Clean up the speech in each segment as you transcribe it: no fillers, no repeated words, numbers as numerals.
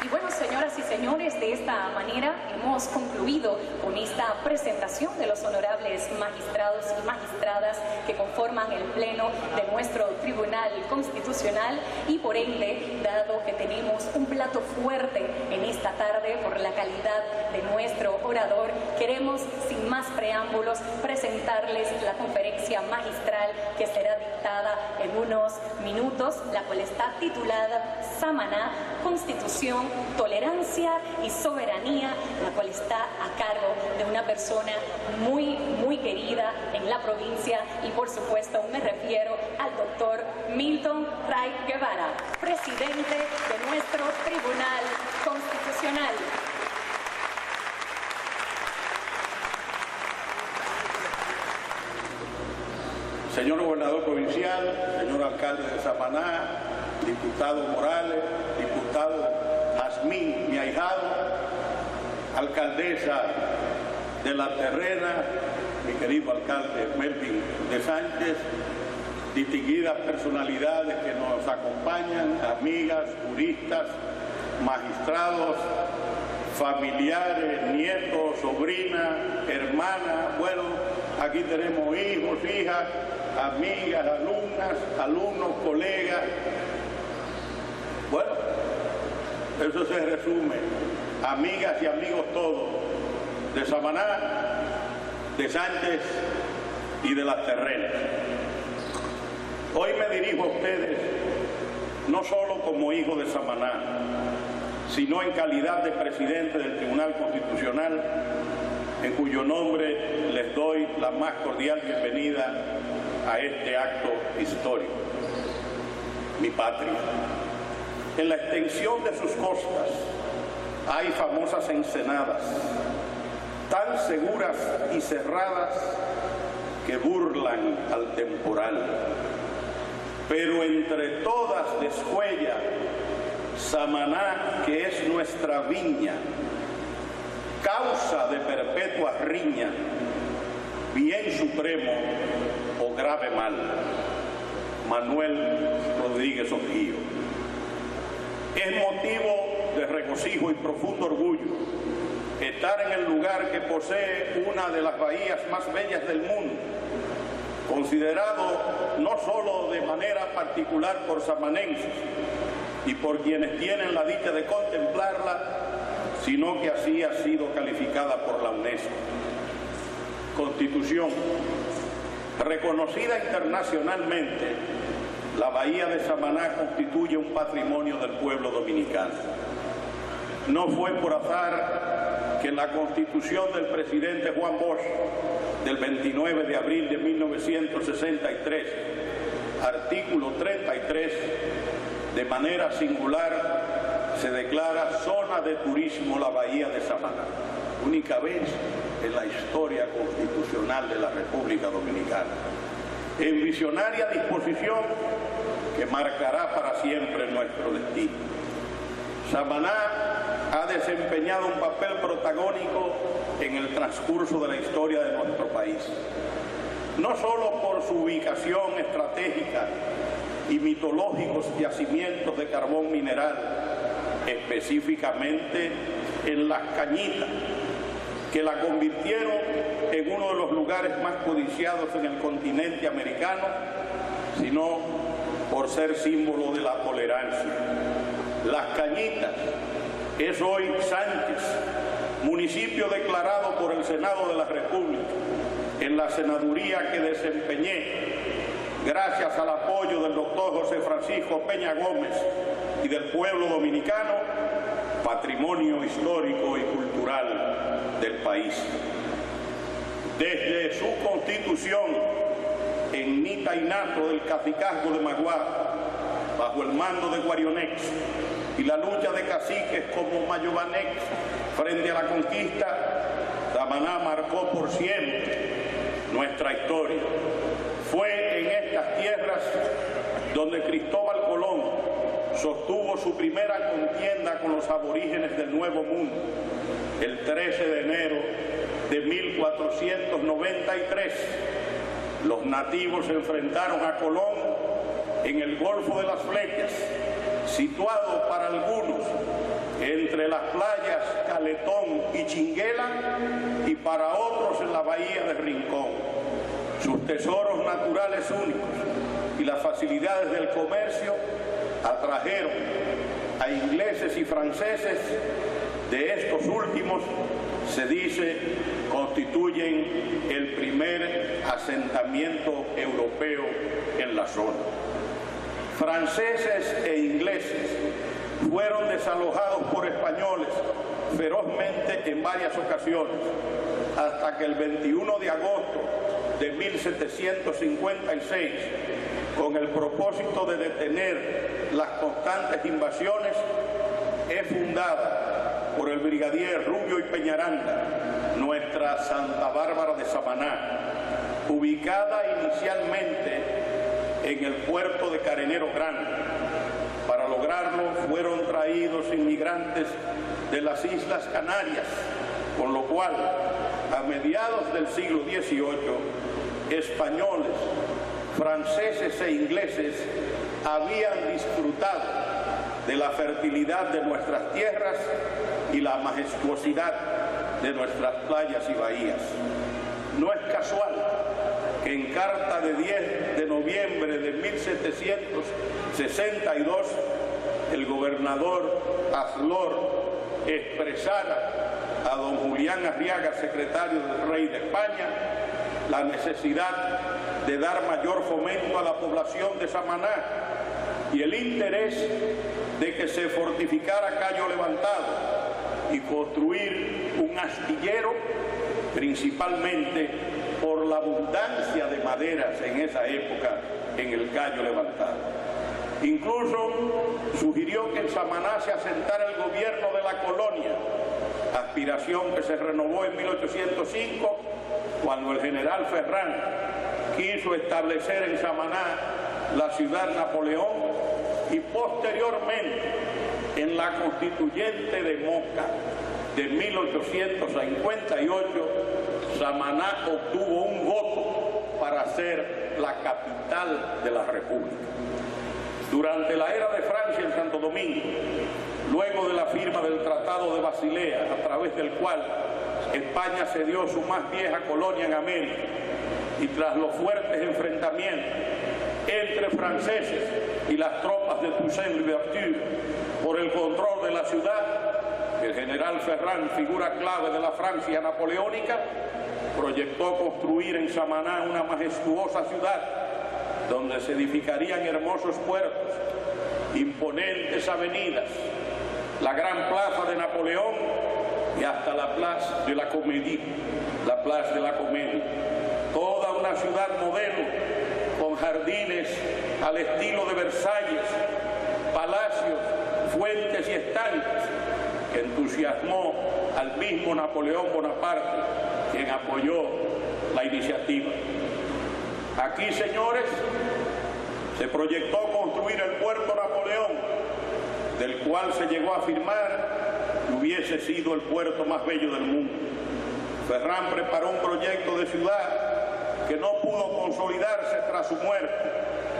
Y bueno, señoras y señores, de esta manera hemos concluido con esta presentación de los honorables magistrados y magistradas que conforman el Pleno de nuestro Tribunal Constitucional y por ende, dado que tenemos un plato fuerte en esta tarde por la calidad de nuestro orador, queremos, sin más preámbulos, presentarles la conferencia magistral que será dictada en unos minutos, la cual está titulada Samaná, Constitución, Tolerancia y Soberanía, la cual está a cargo de una persona muy querida en la provincia y por supuesto me refiero al doctor Milton Ray Guevara, presidente de nuestro Tribunal Constitucional. Señor gobernador provincial, señor alcalde de Samaná, diputado Morales, diputado Jazmín, mi ahijado, alcaldesa de La Terrena, mi querido alcalde Melvin de Sánchez, distinguidas personalidades que nos acompañan, amigas, juristas, magistrados, familiares, nietos, sobrinas, hermanas, bueno, aquí tenemos hijos, hijas, amigas, alumnas, alumnos, colegas. Bueno, eso se resume, amigas y amigos todos, de Samaná, de Sánchez y de Las Terrenas. Hoy me dirijo a ustedes no solo como hijo de Samaná, sino en calidad de presidente del Tribunal Constitucional, en cuyo nombre les doy la más cordial bienvenida a este acto histórico. Mi patria. En la extensión de sus costas hay famosas ensenadas, tan seguras y cerradas que burlan al temporal. Pero entre todas descuella Samaná, que es nuestra viña, causa de perpetua riña, bien supremo o grave mal. Manuel Rodríguez Ojío. Es motivo de regocijo y profundo orgullo estar en el lugar que posee una de las bahías más bellas del mundo, considerado no solo de manera particular por samanenses y por quienes tienen la dicha de contemplarla, sino que así ha sido calificada por la UNESCO. Constitución. Reconocida internacionalmente, la bahía de Samaná constituye un patrimonio del pueblo dominicano. No fue por azar que la Constitución del presidente Juan Bosch del 29 de abril de 1963, artículo 33, de manera singular se declara zona de turismo la bahía de Samaná, única vez en la historia constitucional de la República Dominicana, en visionaria disposición que marcará para siempre nuestro destino. Samaná ha desempeñado un papel protagónico en el transcurso de la historia de nuestro país, no solo por su ubicación estratégica y mitológicos yacimientos de carbón mineral, específicamente en Las Cañitas, que la convirtieron en uno de los lugares más codiciados en el continente americano, sino por ser símbolo de la tolerancia. Las Cañitas es hoy Sánchez, municipio declarado por el Senado de la República, en la senaduría que desempeñé, gracias al apoyo del doctor José Francisco Peña Gómez y del pueblo dominicano, patrimonio histórico y cultural del país. Desde su constitución, en Nita y Nato del Cacicazgo de Maguá, bajo el mando de Guarionex y la lucha de caciques como Mayobanex frente a la conquista, Samaná marcó por siempre nuestra historia. Fue en estas tierras donde Cristóbal Colón sostuvo su primera contienda con los aborígenes del Nuevo Mundo, el 13 de enero de 1493. Los nativos se enfrentaron a Colón en el Golfo de las Flechas, situado para algunos en entre las playas Caletón y Chinguela y para otros en la bahía de Rincón. Sus tesoros naturales únicos y las facilidades del comercio atrajeron a ingleses y franceses. De estos últimos, se dice, constituyen el primer asentamiento europeo en la zona. Franceses e ingleses fueron desalojados por españoles ferozmente en varias ocasiones, hasta que el 21 de agosto de 1756, con el propósito de detener las constantes invasiones, es fundada por el brigadier Rubio y Peñaranda nuestra Santa Bárbara de Samaná, ubicada inicialmente en el puerto de Carenero Grande. Para lograrlo fueron traídos inmigrantes de las Islas Canarias, con lo cual, a mediados del siglo XVIII, españoles, franceses e ingleses habían disfrutado de la fertilidad de nuestras tierras y la majestuosidad de nuestras playas y bahías. No es casual que en carta de 10 de noviembre de 1762 el gobernador Azlor expresara a don Julián Arriaga, secretario del rey de España, la necesidad de dar mayor fomento a la población de Samaná y el interés de que se fortificara Cayo Levantado y construir un astillero, principalmente por la abundancia de maderas en esa época en el Cayo Levantado. Incluso sugirió que en Samaná se asentara el gobierno de la colonia, aspiración que se renovó en 1805 cuando el general Ferrán quiso establecer en Samaná la ciudad Napoleón, y posteriormente en la constituyente de Moca de 1858 Samaná obtuvo un voto para ser la capital de la República. Durante la era de Francia en Santo Domingo, luego de la firma del Tratado de Basilea, a través del cual España cedió su más vieja colonia en América, y tras los fuertes enfrentamientos entre franceses y las tropas de Toussaint Louverture por el control de la ciudad, el general Ferrán, figura clave de la Francia napoleónica, proyectó construir en Samaná una majestuosa ciudad donde se edificarían hermosos puertos, imponentes avenidas, la gran plaza de Napoleón y hasta la Place de la Comédie, la Place de la Comédie. Toda una ciudad modelo con jardines al estilo de Versalles, palacios, fuentes y estanques, que entusiasmó al mismo Napoleón Bonaparte, quien apoyó la iniciativa. Aquí, señores, se proyectó construir el puerto Napoleón, del cual se llegó a afirmar que hubiese sido el puerto más bello del mundo. Ferrán preparó un proyecto de ciudad que no pudo consolidarse tras su muerte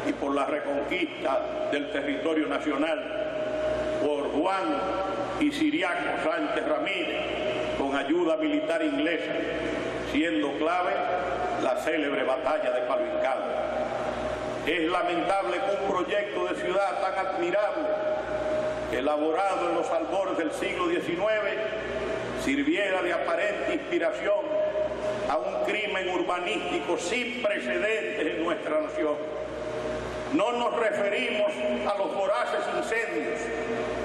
y por la reconquista del territorio nacional por Juan y Ciriaco Sánchez Ramírez, con ayuda militar inglesa, siendo clave la célebre batalla de Palo Hincado. Es lamentable que un proyecto de ciudad tan admirable, elaborado en los albores del siglo XIX, sirviera de aparente inspiración a un crimen urbanístico sin precedentes en nuestra nación. No nos referimos a los voraces incendios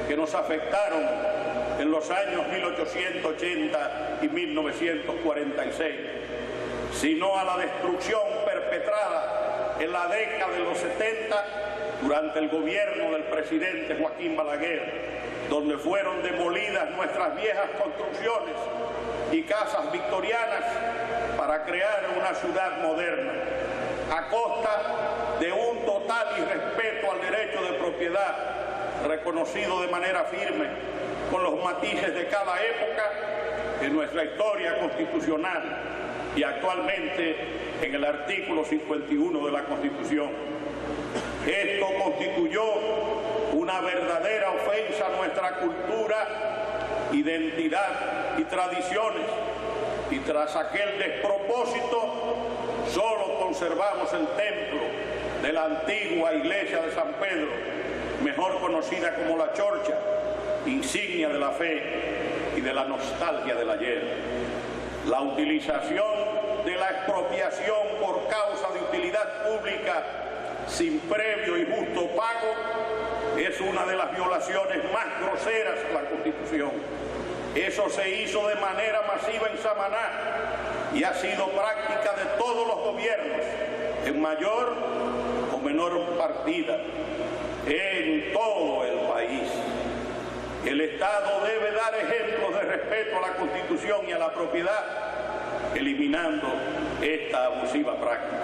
que nos afectaron en los años 1880 y 1946, sino a la destrucción perpetrada en la década de los 70 durante el gobierno del presidente Joaquín Balaguer, donde fueron demolidas nuestras viejas construcciones y casas victorianas para crear una ciudad moderna, a costa de un total irrespeto al derecho de propiedad, reconocido de manera firme con los matices de cada época en nuestra historia constitucional y actualmente en el artículo 51 de la Constitución. Esto constituyó una verdadera ofensa a nuestra cultura identidad y tradiciones, y tras aquel despropósito solo conservamos el templo de la antigua iglesia de San Pedro, mejor conocida como la Chorcha, insignia de la fe y de la nostalgia del ayer. La utilización de la expropiación por causa de utilidad pública sin previo y justo pago es una de las violaciones más groseras de la Constitución. Eso se hizo de manera masiva en Samaná y ha sido práctica de todos los gobiernos, en mayor o menor partida, en todo el país. El Estado debe dar ejemplos de respeto a la Constitución y a la propiedad, eliminando esta abusiva práctica.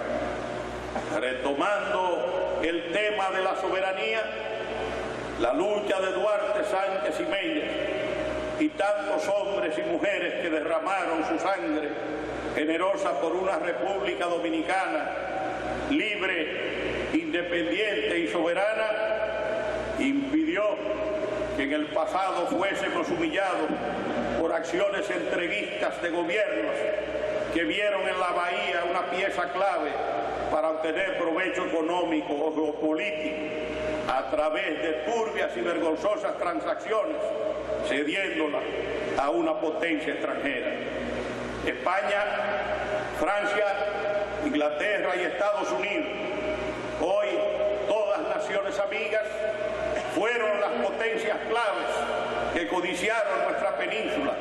Retomando el tema de la soberanía, la lucha de Duarte, Sánchez y Mella y tantos hombres y mujeres que derramaron su sangre generosa por una República Dominicana libre, independiente y soberana, impidió que en el pasado fuésemos humillados por acciones entreguistas de gobiernos que vieron en la Bahía una pieza clave para obtener provecho económico o geopolítico a través de turbias y vergonzosas transacciones, cediéndola a una potencia extranjera. España, Francia, Inglaterra y Estados Unidos, hoy todas naciones amigas, fueron las potencias claves que codiciaron nuestra península,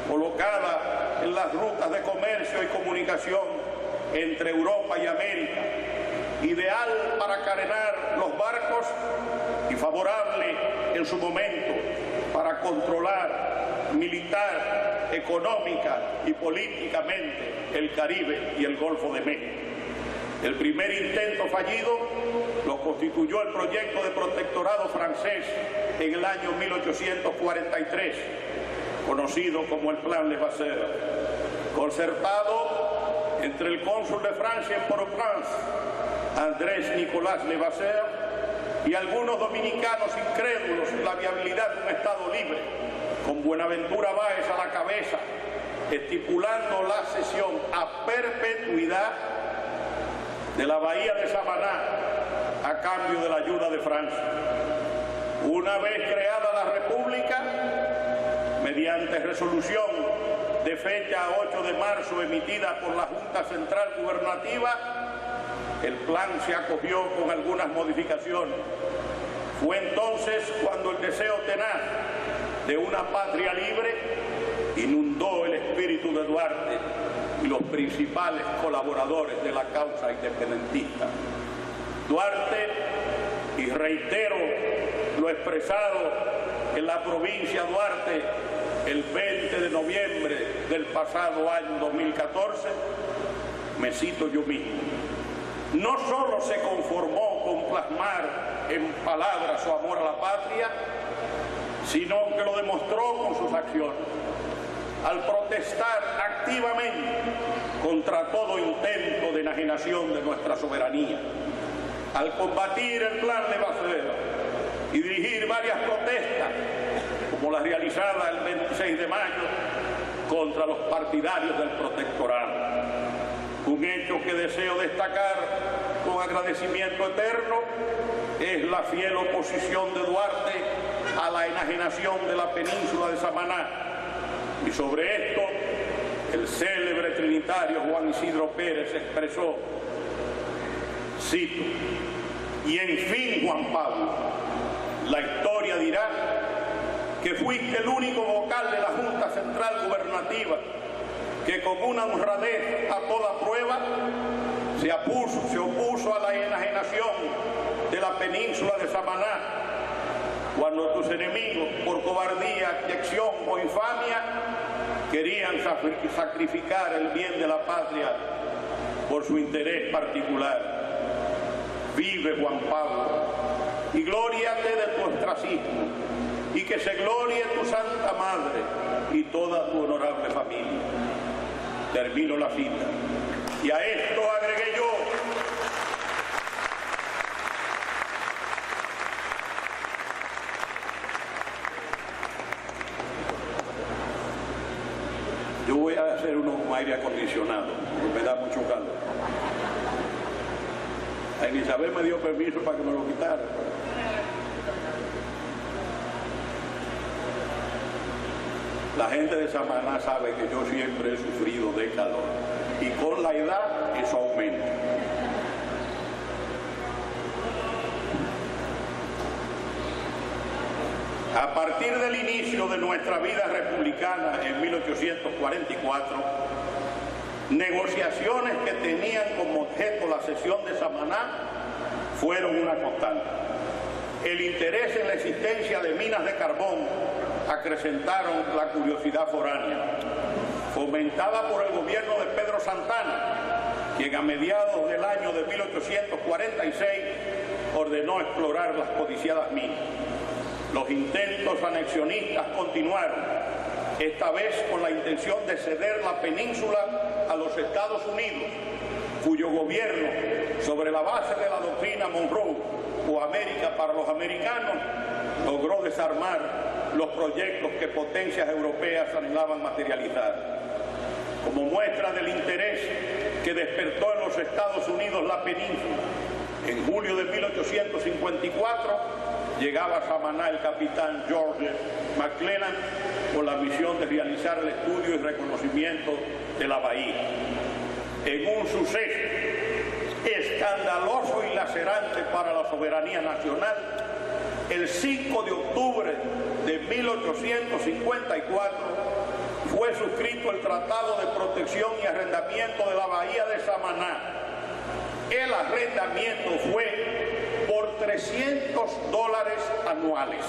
colocada en las rutas de comercio y comunicación entre Europa y América, ideal para carenar los barcos y favorable en su momento para controlar militar, económica y políticamente el Caribe y el Golfo de México. El primer intento fallido lo constituyó el proyecto de protectorado francés en el año 1843, conocido como el Plan Levasseur, concertado entre el cónsul de Francia en Port-au-Prince, Andrés Nicolás Levasseur, y algunos dominicanos incrédulos en la viabilidad de un Estado libre, con Buenaventura Báez a la cabeza, estipulando la cesión a perpetuidad de la bahía de Samaná a cambio de la ayuda de Francia. Una vez creada la República, mediante resolución de fecha 8 de marzo emitida por la Junta Central Gubernativa, el plan se acogió con algunas modificaciones. Fue entonces cuando el deseo tenaz de una patria libre inundó el espíritu de Duarte y los principales colaboradores de la causa independentista. Duarte, y reitero lo expresado en la provincia de Duarte el 20 de noviembre del pasado año 2014, me cito yo mismo, no solo se conformó con plasmar en palabras su amor a la patria, sino que lo demostró con sus acciones, al protestar activamente contra todo intento de enajenación de nuestra soberanía, al combatir el Plan Levasseur y dirigir varias protestas, como la realizada el 26 de mayo contra los partidarios del protectorado. Un hecho que deseo destacar con agradecimiento eterno es la fiel oposición de Duarte a la enajenación de la península de Samaná. Y sobre esto, el célebre trinitario Juan Isidro Pérez expresó, cito, y en fin, Juan Pablo, la historia dirá que fuiste el único vocal de la Junta Central Gubernativa que con una honradez a toda prueba se opuso a la enajenación de la península de Samaná, cuando tus enemigos, por cobardía, acción o infamia, querían sacrificar el bien de la patria por su interés particular. Vive, Juan Pablo, y glóriate de tu ostracismo, y que se glorie tu Santa Madre y toda tu honorable familia. Termino la cita. Y a esto agregué yo, Yo voy a hacer uno con aire acondicionado, porque me da mucho calor. A Isabel me dio permiso para que me lo quitara. La gente de Samaná sabe que yo siempre he sufrido de calor y con la edad eso aumenta. A partir del inicio de nuestra vida republicana en 1844, negociaciones que tenían como objeto la cesión de Samaná fueron una constante. El interés en la existencia de minas de carbón acrecentaron la curiosidad foránea, fomentada por el gobierno de Pedro Santana, quien a mediados del año de 1846 ordenó explorar las codiciadas minas. Los intentos anexionistas continuaron, esta vez con la intención de ceder la península a los Estados Unidos, cuyo gobierno, sobre la base de la doctrina Monroe o América para los americanos, logró desarmar los proyectos que potencias europeas anhelaban materializar. Como muestra del interés que despertó en los Estados Unidos la península, en julio de 1854 llegaba a Samaná el capitán George McClellan con la misión de realizar el estudio y reconocimiento de la bahía. En un suceso escandaloso y lacerante para la soberanía nacional, el 5 de octubre de 1854 fue suscrito el Tratado de Protección y Arrendamiento de la Bahía de Samaná. El arrendamiento fue por $300 anuales.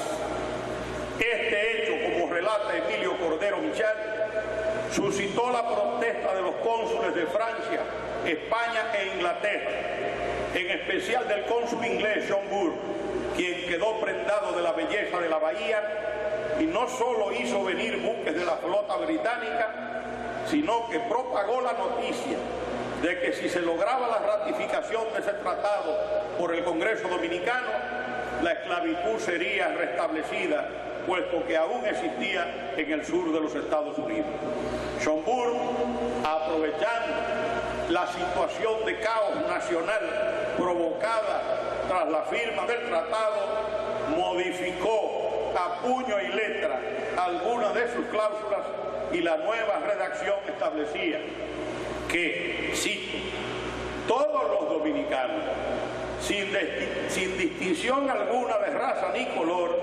Este hecho, como relata Emilio Cordero Michal, suscitó la protesta de los cónsules de Francia, España e Inglaterra, en especial del cónsul inglés John Burr, quien quedó prendado de la belleza de la bahía y no solo hizo venir buques de la flota británica, sino que propagó la noticia de que si se lograba la ratificación de ese tratado por el Congreso Dominicano, la esclavitud sería restablecida, puesto que aún existía en el sur de los Estados Unidos. John Burr, aprovechando la situación de caos nacional provocada tras la firma del tratado, modificó a puño y letra algunas de sus cláusulas y la nueva redacción establecía que, cito, todos los dominicanos, sin distinción alguna de raza ni color,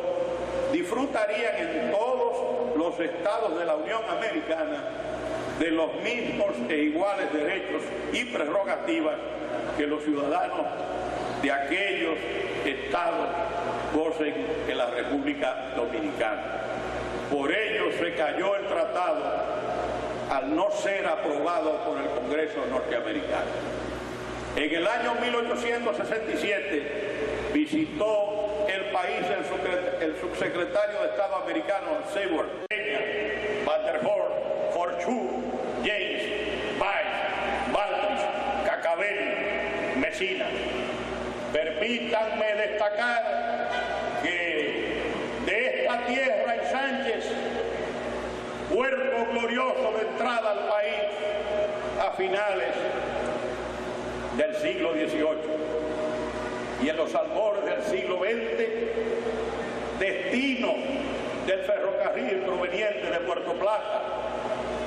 disfrutarían en todos los estados de la Unión Americana de los mismos e iguales derechos y prerrogativas que los ciudadanos de aquellos estados gocen en la República Dominicana. Por ello se cayó el tratado al no ser aprobado por el Congreso norteamericano. En el año 1867 visitó el país el subsecretario de Estado americano Seward, Vanderhorst, Forchur, James, Baez, Baldrige, Cacavelli, Messina. Permítanme destacar que de esta tierra en Sánchez, puerto glorioso de entrada al país a finales del siglo XVIII y en los albores del siglo XX, destino del ferrocarril proveniente de Puerto Plata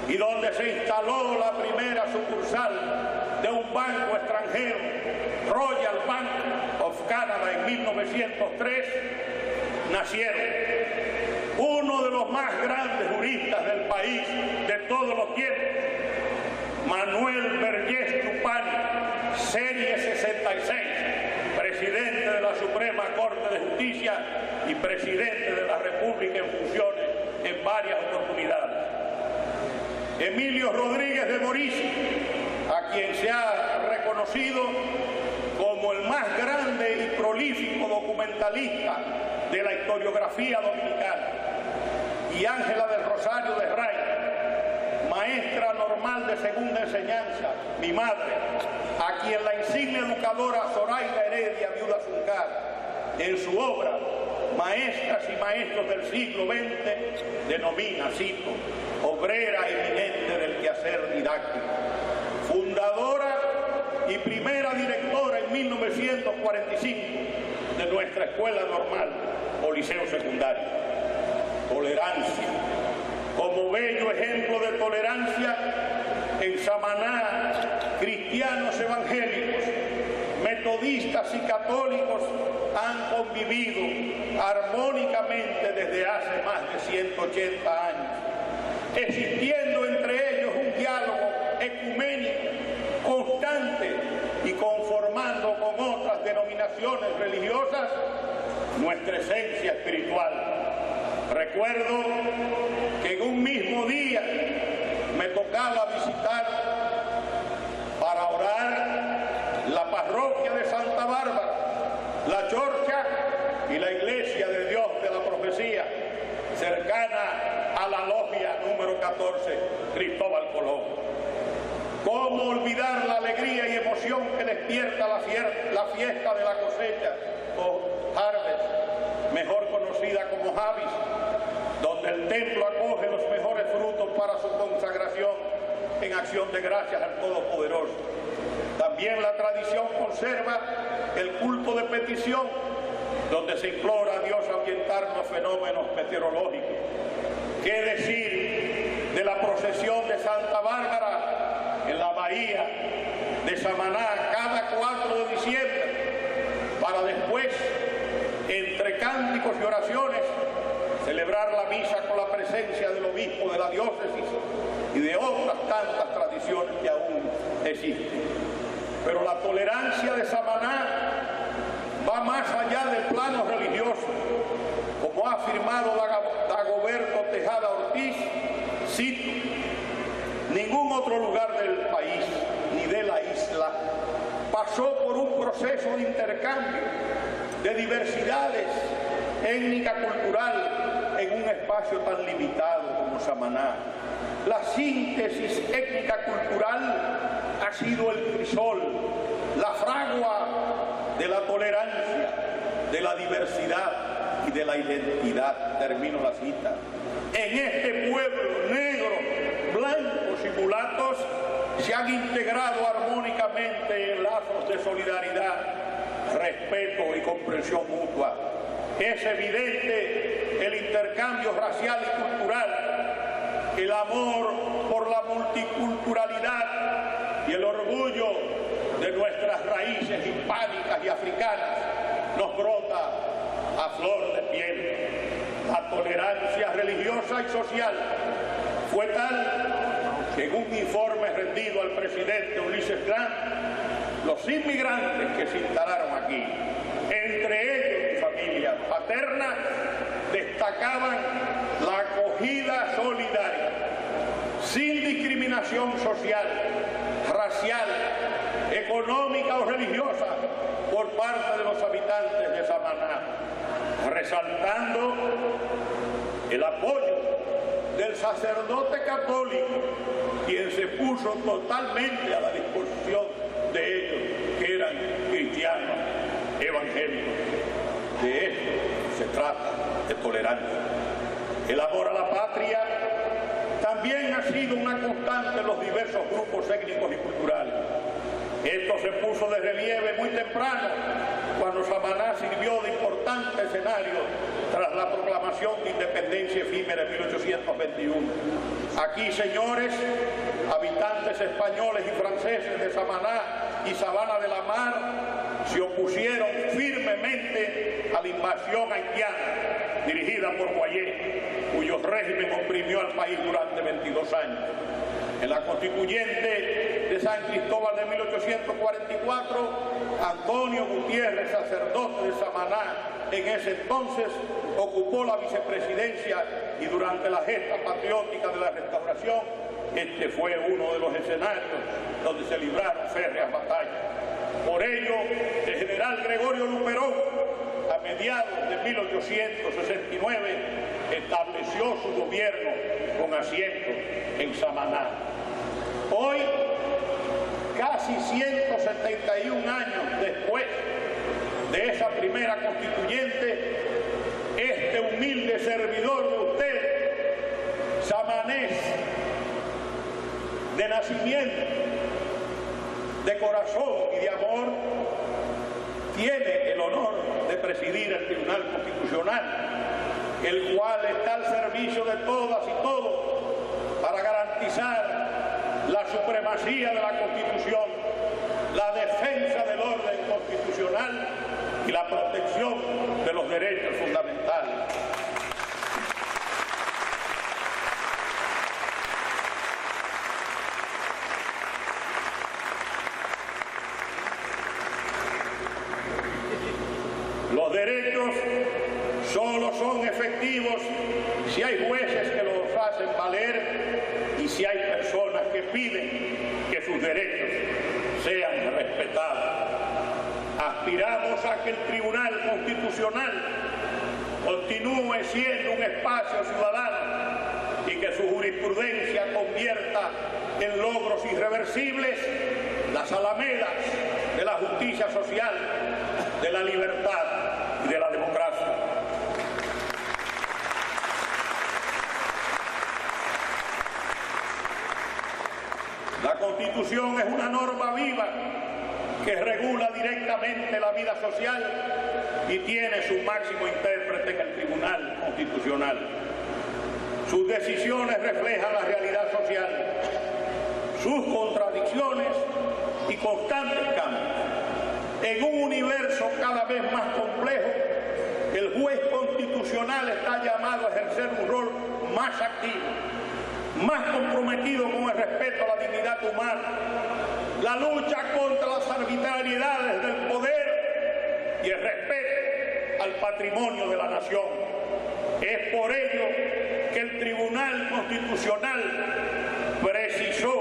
y donde se instaló la primera sucursal de un banco extranjero, Royal Bank of Canada, en 1903, nacieron uno de los más grandes juristas del país de todos los tiempos, Manuel Vergés Tupani, serie 66, presidente de la Suprema Corte de Justicia y presidente de la República en funciones en varias oportunidades. Emilio Rodríguez de Morici, a quien se ha reconocido como el más grande y prolífico documentalista de la historiografía dominicana, y Ángela del Rosario de Ray, maestra normal de segunda enseñanza, mi madre, a quien la insigne educadora Zoraida Heredia Viuda Zuncar, en su obra maestras y maestros del siglo XX, denomina, cito, obrera eminente del quehacer didáctico, fundadora y primera directora en 1945 de nuestra escuela normal o liceo secundario. Tolerancia. Como bello ejemplo de tolerancia, en Samaná, cristianos evangélicos, metodistas y católicos han convivido armónicamente desde hace más de 180 años, existiendo entre ellos un diálogo ecuménico constante y conformando con otras denominaciones religiosas nuestra esencia espiritual. Recuerdo que en un mismo día me tocaba visitar para orar la parroquia de Santa Bárbara, la Chorcha y la Iglesia de Dios de la Profecía, cercana a la logia número 14, Cristóbal Colón. ¿Cómo olvidar la alegría y emoción que despierta la fiesta de la cosecha, o Harvest, mejor conocida como Javis, donde el templo acoge los mejores frutos para su consagración en acción de gracias al Todopoderoso? También la tradición conserva el culto de petición, donde se implora a Dios ambientar los fenómenos meteorológicos. ¿Qué decir de la procesión de Santa Bárbara en la bahía de Samaná cada 4 de diciembre, para después, entre cánticos y oraciones, celebrar la misa con la presencia del obispo de la diócesis y de otras tantas tradiciones que aún existen? Pero la tolerancia de Samaná va más allá del plano religioso, como ha afirmado Dagoberto Tejada Ortiz, cito: ningún otro lugar del país ni de la isla pasó por un proceso de intercambio de diversidades étnica-cultural en un espacio tan limitado como Samaná. La síntesis étnica-cultural ha sido el crisol, la fragua de la tolerancia, de la diversidad y de la identidad. Termino la cita. En este pueblo negro, blancos y mulatos se han integrado armónicamente en lazos de solidaridad, respeto y comprensión mutua. Es evidente el intercambio racial y cultural, el amor por la multiculturalidad y el orgullo de nuestras raíces hispánicas y africanas nos brota a flor de piel. La tolerancia religiosa y social fue tal que en un informe rendido al presidente Ulises Grant, los inmigrantes que se instalaron aquí, entre ellos mi familia paterna, destacaban la acogida solidaria, sin discriminación social, racial, económica o religiosa por parte de los habitantes de Samaná, resaltando el apoyo del sacerdote católico, quien se puso totalmente a la disposición de ellos, que eran cristianos evangélicos. De esto se trata, de tolerancia. El amor a la patria también ha sido una constante en los diversos grupos étnicos y culturales. Esto se puso de relieve muy temprano, cuando Samaná sirvió de importante escenario tras la proclamación de independencia efímera en 1821. Aquí, señores, habitantes españoles y franceses de Samaná y Sabana de la Mar se opusieron firmemente a la invasión haitiana dirigida por Boyer, cuyo régimen oprimió al país durante 22 años. En la constituyente de San Cristóbal de 1844, Antonio Gutiérrez, sacerdote de Samaná, en ese entonces ocupó la vicepresidencia, y durante la gesta patriótica de la Restauración, este fue uno de los escenarios donde se libraron férreas batallas. Por ello, el general Gregorio Luperón, a mediados de 1869, estableció su gobierno con asiento en Samaná. Hoy, casi 171 años después de esa primera constituyente, humilde servidor de usted, samanés de nacimiento, de corazón y de amor, tiene el honor de presidir el Tribunal Constitucional, el cual está al servicio de todas y todos para garantizar la supremacía de la Constitución, la defensa del orden constitucional y la protección de los derechos fundamentales. Los derechos solo son efectivos si hay jueces que los hacen valer y si hay personas que piden que sus derechos sean respetados. Aspiramos a que el Tribunal Constitucional continúe siendo un espacio ciudadano y que su jurisprudencia convierta en logros irreversibles las alamedas de la justicia social, de la libertad y de la democracia. La Constitución es una norma viva que regula directamente la vida social y tiene su máximo intérprete en el Tribunal Constitucional. Sus decisiones reflejan la realidad social, sus contradicciones y constantes cambios. En un universo cada vez más complejo, el juez constitucional está llamado a ejercer un rol más activo, más comprometido con el respeto a la dignidad humana, la lucha contra las arbitrariedades del poder y el respeto al patrimonio de la nación. Es por ello que el Tribunal Constitucional precisó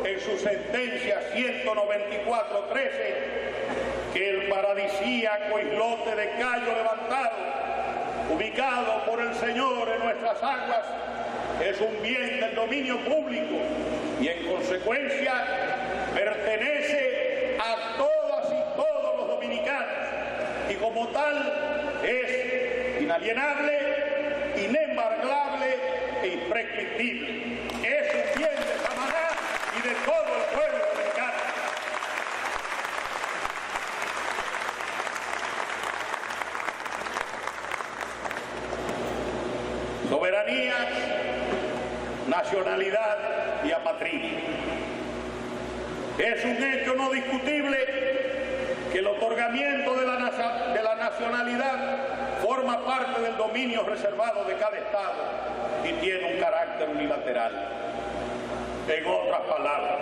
en su sentencia 194-13 que el paradisíaco islote de Cayo Levantado, ubicado por el Señor en nuestras aguas, es un bien del dominio público y en consecuencia pertenece a todas y todos los dominicanos y como tal es inalienable, inembargable e imprescriptible. Es un bien de Samaná y de todo el pueblo dominicano. Soberanía, nacionalidad y apatridia. Es un hecho no discutible que el otorgamiento de la nacionalidad forma parte del dominio reservado de cada Estado y tiene un carácter unilateral. En otras palabras,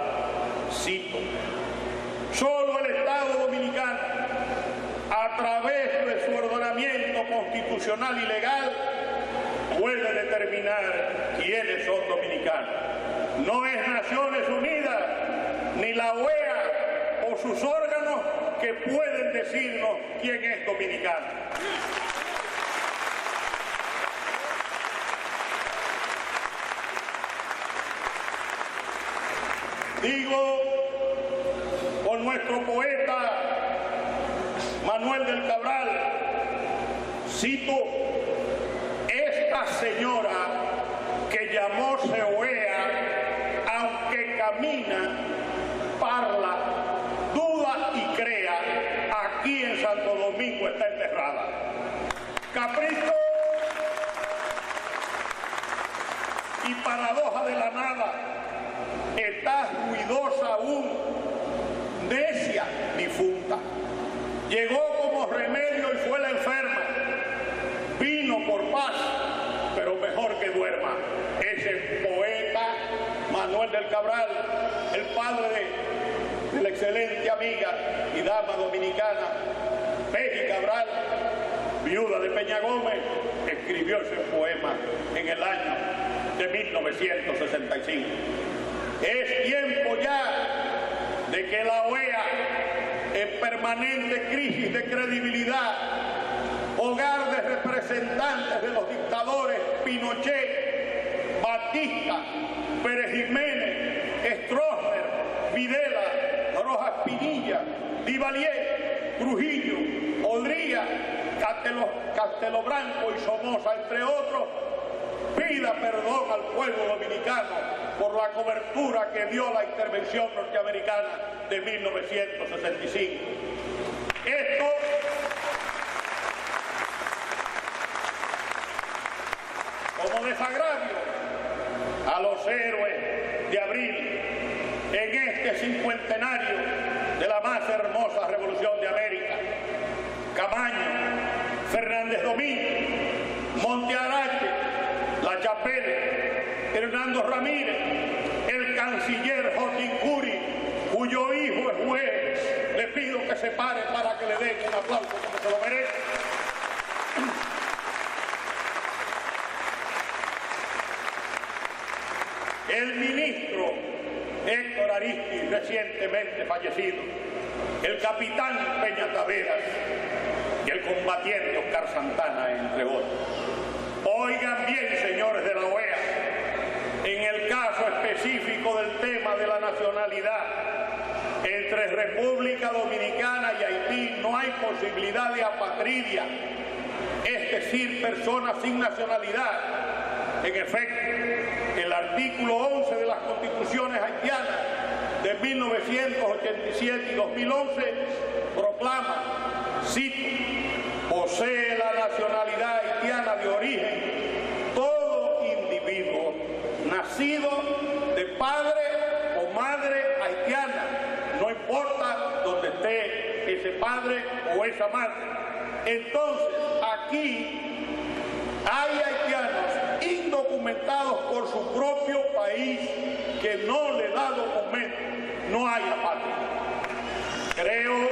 cito, solo el Estado dominicano, a través de su ordenamiento constitucional y legal, puede determinar quiénes son dominicanos. No es Naciones Unidas ni la OEA o sus órganos que pueden decirnos quién es dominicano. Digo con nuestro poeta Manuel del Cabral, cito, esta señora que llamóse OEA, aunque camina, parla, duda y crea, aquí en Santo Domingo está enterrada. Capricho y paradoja de la nada, está ruidosa aún, necia, difunta. Llegó como remedio y fue la enferma. Vino por paz, pero mejor que duerma. Es el poeta Manuel del Cabral, el padre de la excelente amiga y dama dominicana Peggy Cabral, viuda de Peña Gómez, escribió ese poema en el año de 1965. Es tiempo ya de que la OEA, en permanente crisis de credibilidad, hogar de representantes de los dictadores Pinochet, Batista, Pérez Jiménez, Stroessner, Videla, Rojas Pinilla, Duvalier, Trujillo, Odría, Castelo Branco y Somoza, entre otros, pida perdón al pueblo dominicano por la cobertura que dio la intervención norteamericana de 1965. Esto como desagravio a los héroes de abril en este cincuentenario de la más hermosa revolución de América: Camaño, Fernández Domínguez, Monte Arache, La Chapelle, Hernando Ramírez, el canciller Joaquín Curi, cuyo hijo es juez. Le pido que se pare para que le den un aplauso como se lo merece. El ministro Héctor Aristis, recientemente fallecido, el capitán Peña Taveras y el combatiente Oscar Santana, entre otros. Oigan bien, señores de la OEA, en el caso específico del tema de la nacionalidad, entre República Dominicana y Haití no hay posibilidad de apatridia, es decir, personas sin nacionalidad. En efecto, el artículo 11 de las constituciones haitianas de 1987 y 2011 proclama, cito: posee la nacionalidad haitiana de origen todo individuo nacido de padre o madre haitiana, no importa dónde esté ese padre o esa madre. Entonces, aquí hay haitianos indocumentados por su propio país que no le da documento. No hay apatria. Creo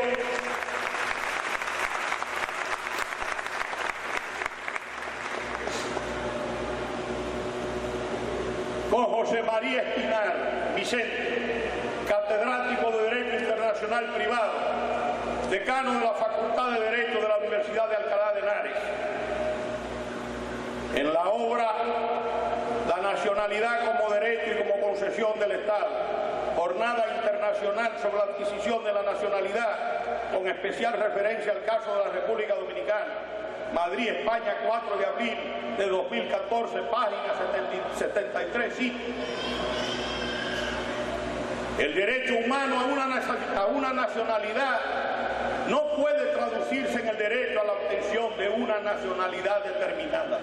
con José María Espinar Vicente, catedrático de Derecho Internacional Privado, decano de la Facultad de Derecho de la Universidad de Alcalá de Henares, en la obra La nacionalidad como derecho y como concesión del Estado, Jornada Internacional sobre la Adquisición de la Nacionalidad, con especial referencia al caso de la República Dominicana, Madrid, España, 4 de abril de 2014, página 73, sí. El derecho humano a una nacionalidad no puede traducirse en el derecho a la obtención de una nacionalidad determinada.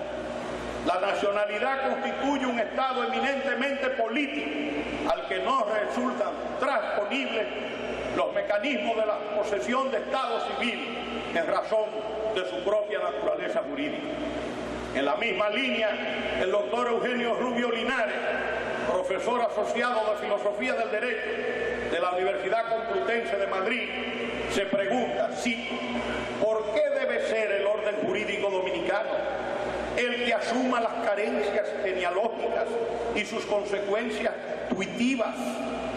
La nacionalidad constituye un estado eminentemente político al que no resultan transponibles los mecanismos de la posesión de estado civil en razón de su propia naturaleza jurídica. En la misma línea, el doctor Eugenio Rubio Linares, profesor asociado de Filosofía del Derecho de la Universidad Complutense de Madrid, se pregunta, cito: ¿por qué debe ser el orden jurídico dominicano el que asuma las carencias genealógicas y sus consecuencias tuitivas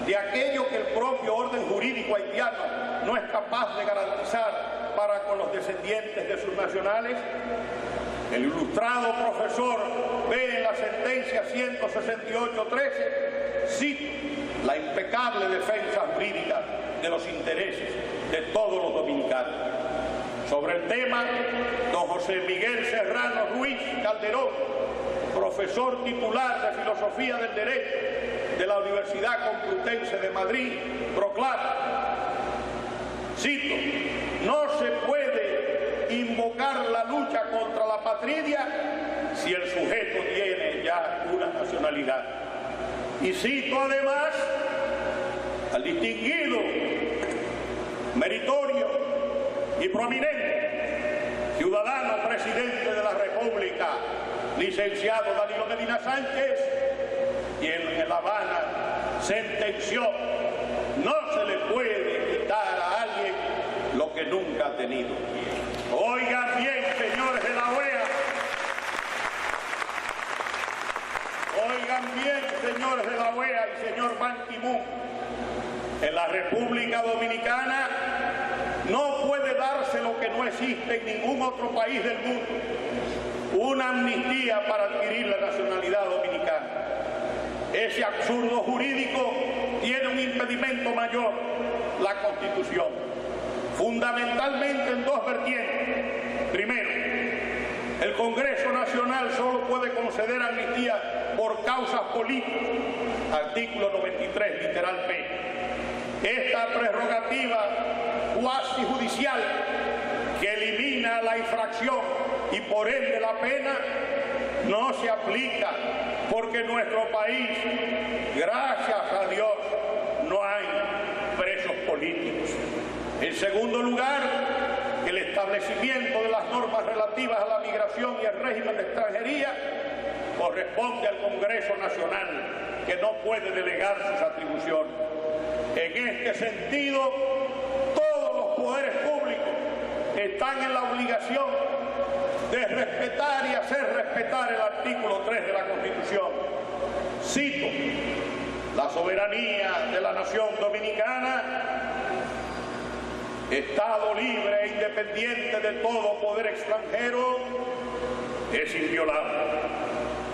de aquello que el propio orden jurídico haitiano no es capaz de garantizar para con los descendientes de sus nacionales? El ilustrado profesor ve en la sentencia 168.13, cito: la impecable defensa jurídica de los intereses de todos los dominicanos. Sobre el tema, don José Miguel Serrano Ruiz Calderón, profesor titular de Filosofía del Derecho de la Universidad Complutense de Madrid, proclama, cito: no se puede invocar la lucha contra la patridia si el sujeto tiene ya una nacionalidad. Y cito además al distinguido, meritorio y prominente ciudadano presidente de la República, licenciado Danilo Medina Sánchez, quien en La Habana sentenció: no se le puede quitar a alguien lo que nunca ha tenido. Oigan bien, señores de la OEA, oigan bien, señores de la OEA y señor Ban Ki-moon, en la República Dominicana no puede darse lo que no existe en ningún otro país del mundo: una amnistía para adquirir la nacionalidad dominicana. Ese absurdo jurídico tiene un impedimento mayor: la Constitución. fundamentalmente en dos vertientes. Primero, el Congreso Nacional solo puede conceder amnistía por causas políticas, artículo 93, literal B. Esta prerrogativa cuasi judicial que elimina la infracción y por ende la pena no se aplica porque en nuestro país, gracias a Dios, no hay presos políticos. En segundo lugar, el establecimiento de las normas relativas a la migración y el régimen de extranjería corresponde al Congreso Nacional, que no puede delegar sus atribuciones. En este sentido, todos los poderes públicos están en la obligación de respetar y hacer respetar el artículo 3 de la Constitución. Cito: la soberanía de la nación dominicana, Estado libre e independiente de todo poder extranjero, es inviolable.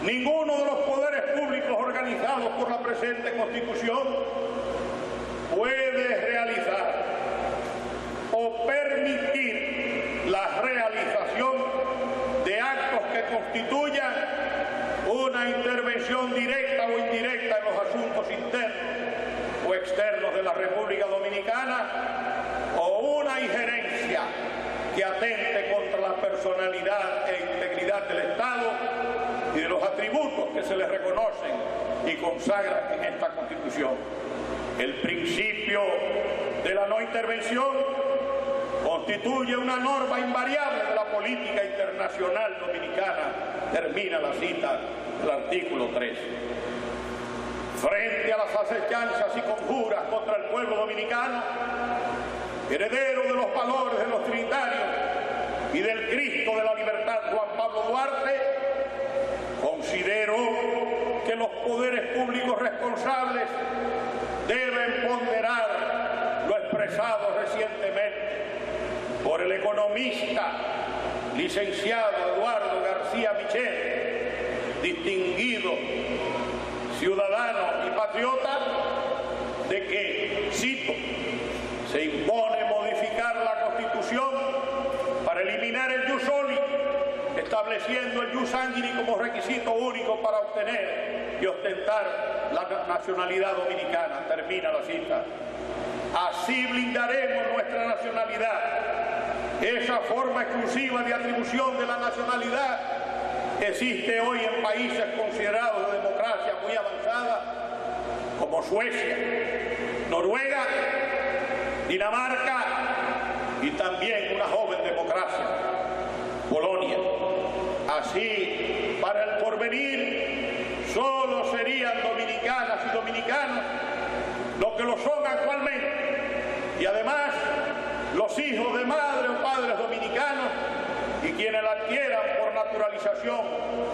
Ninguno de los poderes públicos organizados por la presente Constitución puede realizar o permitir la realización de actos que constituyan una intervención directa o indirecta en los asuntos internos o externos de la República Dominicana, o una injerencia que atente contra la personalidad e integridad del Estado y de los atributos que se les reconocen y consagran en esta Constitución. El principio de la no intervención constituye una norma invariable de la política internacional dominicana, termina la cita del artículo 3. Frente a las acechanzas y conjuras contra el pueblo dominicano, heredero de los valores de los trinitarios y del Cristo de la libertad Juan Pablo Duarte, considero que los poderes públicos responsables deben ponderar lo expresado recientemente por el economista licenciado Eduardo García Michel, distinguido ciudadano y patriota, de que, cito, se impone modificar la Constitución para eliminar el jus soli, estableciendo el jus sanguinis como requisito único para obtener y ostentar la nacionalidad dominicana. Termina la cita. Así blindaremos nuestra nacionalidad. Esa forma exclusiva de atribución de la nacionalidad existe hoy en países considerados de democracia muy avanzada, como Suecia, Noruega, Dinamarca y también una joven democracia, Polonia. Así, para el porvenir, solo serían dominicanas y dominicanos los que lo son actualmente, y además los hijos de madre o padres dominicanos y quienes la adquieran por naturalización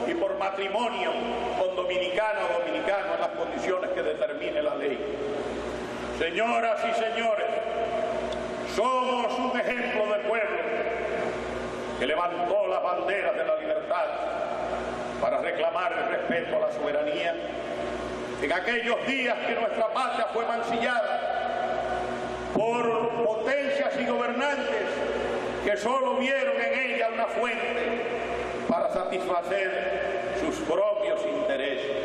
y por matrimonio con dominicano o dominicano en las condiciones que determine la ley. Señoras y señores, somos un ejemplo de pueblo que levantó las banderas de la libertad para reclamar el respeto a la soberanía en aquellos días que nuestra patria fue mancillada por potencias y gobernantes que solo vieron en ella una fuente para satisfacer sus propios intereses,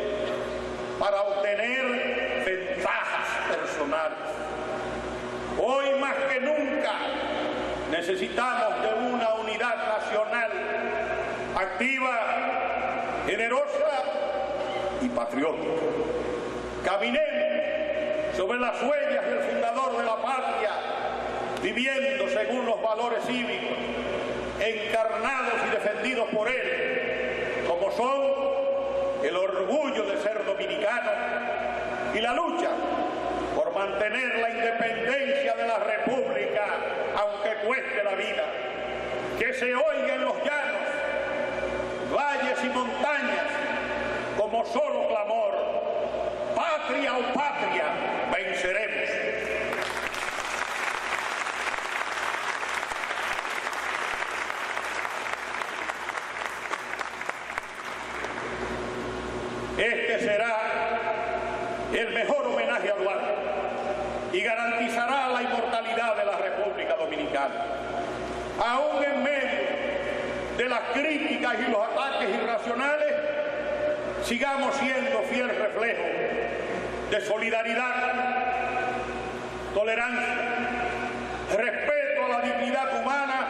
para obtener ventajas personales. Hoy más que nunca necesitamos de una unidad nacional activa, generosa y patriótica. Caminemos sobre las huellas del fundador de la patria, viviendo según los valores cívicos, encarnados y defendidos por él, como son el orgullo de ser dominicano y la lucha por mantener la independencia de la República, aunque cueste la vida. Que se oiga en los llanos, valles y montañas, como solo clamor: patria o patria, venceremos. Este será el mejor homenaje a Duarte, y garantizará la inmortalidad de la República Dominicana. Aún en medio de las críticas y los ataques irracionales, sigamos siendo fiel reflejo de solidaridad, tolerancia, respeto a la dignidad humana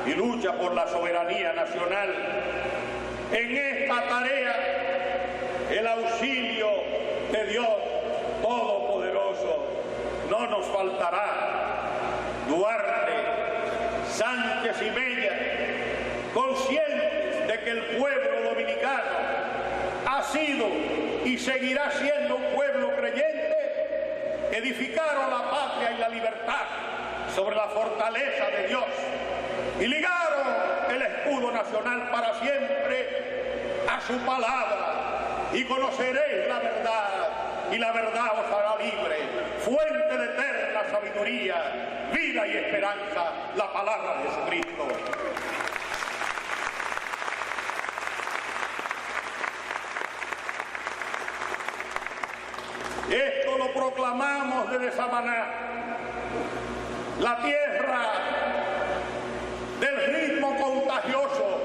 y lucha por la soberanía nacional. En esta tarea, el auxilio de Dios Todopoderoso no nos faltará. Duarte, Sánchez y Mella, conscientes de que el pueblo dominicano ha sido y seguirá siendo un pueblo creyente, edificaron la patria y la libertad sobre la fortaleza de Dios y ligaron el escudo nacional para siempre a su palabra, y conoceréis la verdad y la verdad os hará libre, fuente de eterna sabiduría, vida y esperanza, la palabra de Jesucristo. Esto lo proclamamos desde Samaná, la tierra del ritmo contagioso,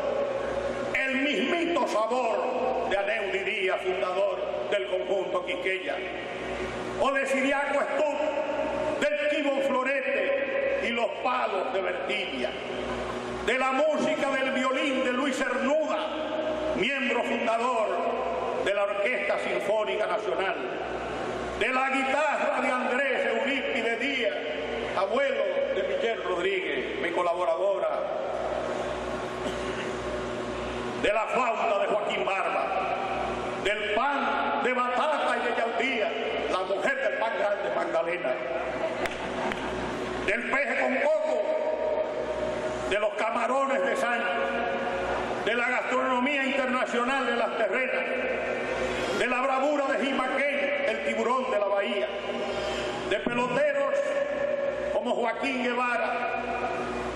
el mismito sabor de Aneudi Díaz, fundador del conjunto Quisqueya, o de Siriaco Estup, del Chivo Florete y los palos de Bertilia, de la música del violín de Luis Cernuda, miembro fundador de la Orquesta Sinfónica Nacional, de la guitarra de Andrés Eurípides Díaz, abuelo de Michelle Rodríguez, mi colaboradora, de la flauta de Joaquín Barba, del pan de batata y de yautía, la mujer del pan grande Magdalena, del peje con coco, de los camarones de Sánchez, de la gastronomía internacional de las terrenas, de la bravura de Jimaquén, el tiburón de la bahía, de peloteros como Joaquín Guevara,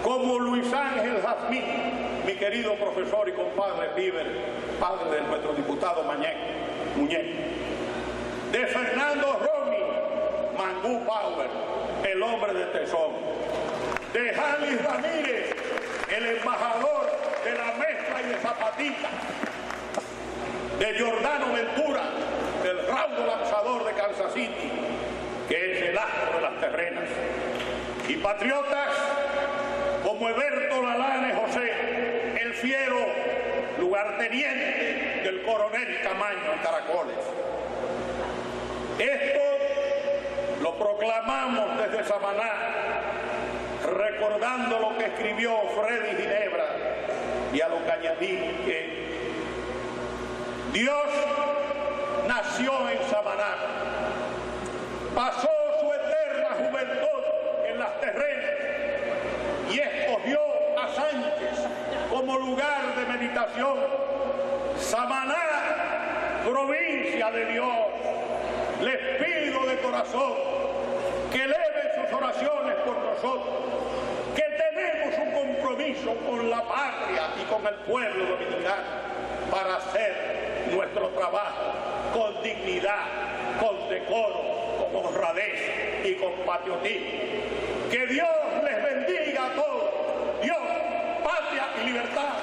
como Luis Ángel Jazmín, mi querido profesor y compadre Bíber, padre de nuestro diputado Muñez, de Fernando Romy, Mangú Power, el hombre de Tesón, de Janis Ramírez, el embajador de la mezcla y de zapatita, de Giordano Ventura, el raudo lanzador de Kansas City, que es el astro de las terrenas, y patriotas como Eberto Lalane José, el fiero lugarteniente del coronel Camaño en Caracoles. Esto lo proclamamos desde Samaná, recordando lo que escribió Freddy Ginebra, y a lo que añadimos que Dios nació en Samaná, pasó su eterna juventud en las terrenas y escogió a Sánchez como lugar de meditación. Samaná, provincia de Dios, les pido de corazón que eleven sus oraciones por nosotros, que tenemos un compromiso con la patria y con el pueblo dominicano para hacer nuestro trabajo con dignidad, con decoro, con honradez y con patriotismo. Que Dios les bendiga a todos. Dios, patria y libertad.